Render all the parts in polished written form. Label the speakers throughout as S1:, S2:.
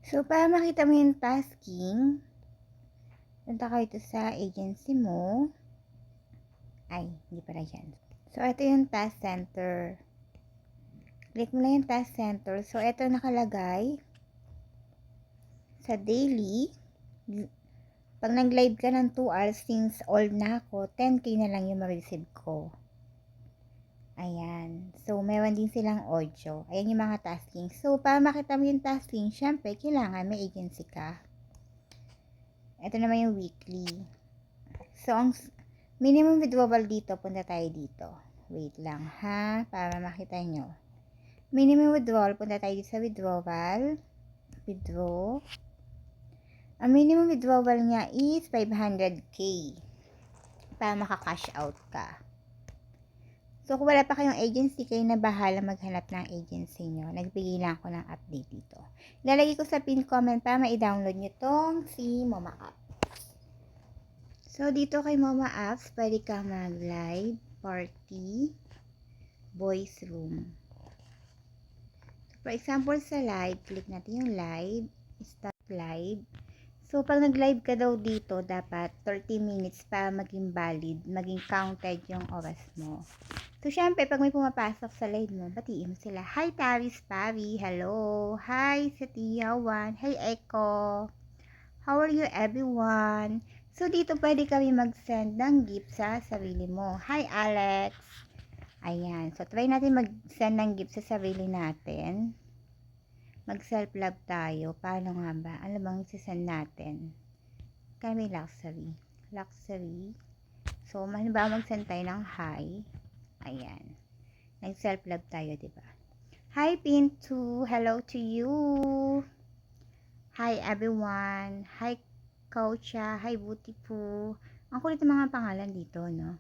S1: So, para makita mo yung tasking, punta kayo ito sa agency mo. Ay, hindi pala yan. So, ito yung task center. Click mo lang yung task center. So, ito nakalagay sa daily. Pag nag-live ka ng 2 hours, since old na ako, 10k na lang yung ma-receive ko. Ayan. So, meron din silang audio. Ayan yung mga tasking. So, para makita mo yung tasking, syempre, kailangan may agency ka. Ito naman yung weekly. So, ang minimum withdrawal dito, punta tayo dito. Wait lang ha, para makita nyo. Minimum withdrawal, punta tayo dito sa withdrawal. Withdraw. Ang minimum withdrawal niya is 500k para maka-cash out ka. So, kung wala pa kayong agency, kayo na bahala maghanap ng agency nyo. Nagbigay lang ako ng update dito. Ilalagay ko sa pin comment para ma-download nyo tong si Mama App. So, dito kay Mama Apps, pwede ka mag-live, party, voice room. For example, sa live, click natin yung live, start live. So, pag nag-live ka daw dito, dapat 30 minutes para maging valid, maging counted yung oras mo. So, syempre, pag may pumapasok sa live mo, batiin mo sila. Hi, Tavis Pavi. Hello. Hi, Satia Juan. Hey, Echo. How are you, everyone? So, dito pwede kami mag-send ng gift sa sarili mo. Hi, Alex. Ayan. So, try natin mag-send ng gift sa sarili natin. Mag-self-love tayo. Paano nga ba? Ano bang sisend natin? Kami luxury. Luxury. So, ba mag-send tayo ng hi. Ayan. Nag-self-love tayo, diba? Hi, Pintu. Hello to you. Hi, everyone. Hi, Kaucha. Hi, Butipu. Ang kulit ng mga pangalan dito, no?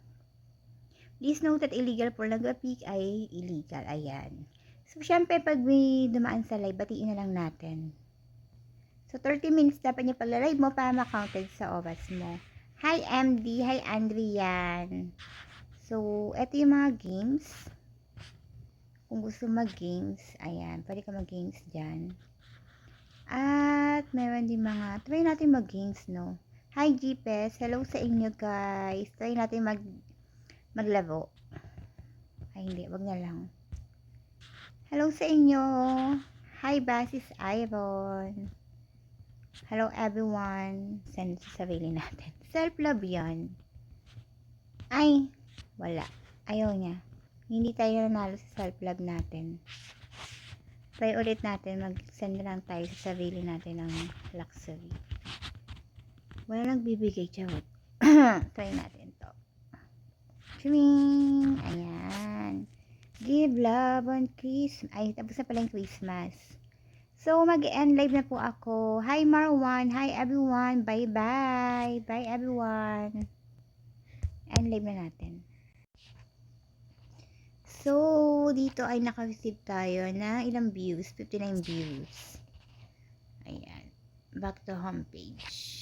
S1: Please note that illegal pornography ay illegal. Ayan. So, syempre, pag may dumaan sa live, batiin na lang natin. So, 30 minutes dapat niya pag-live mo para ma-counted sa oras mo. Hi, MD. Hi, Andrian. So, eto yung mga games. Kung gusto mag-games, ayan, pwede ka mag-games dyan. At, meron din mga, try natin mag-games, no? Hi, GPS. Hello sa inyo, guys. Try natin maglaro. Ay, hindi. Wag na lang. Hello sa inyo. Hi, Basis Iron. Hello, everyone. Send sa sarili natin. Self-love yan. Ay, wala. Ayaw niya. Hindi tayo nanalo sa self-love natin. Try ulit natin. Mag-send na lang tayo sa sarili natin ng luxury. Wala nagbibigay, charot. Try natin to. Chuming! Ayan. Give love on Christmas. Ay, tapos na pala yung Christmas. So, mag-end live na po ako. Hi, Marwan. Hi, everyone. Bye-bye. Bye, everyone. End live na natin. So, dito ay naka-receive tayo na ilang views. 59 views. Ayan. Back to homepage.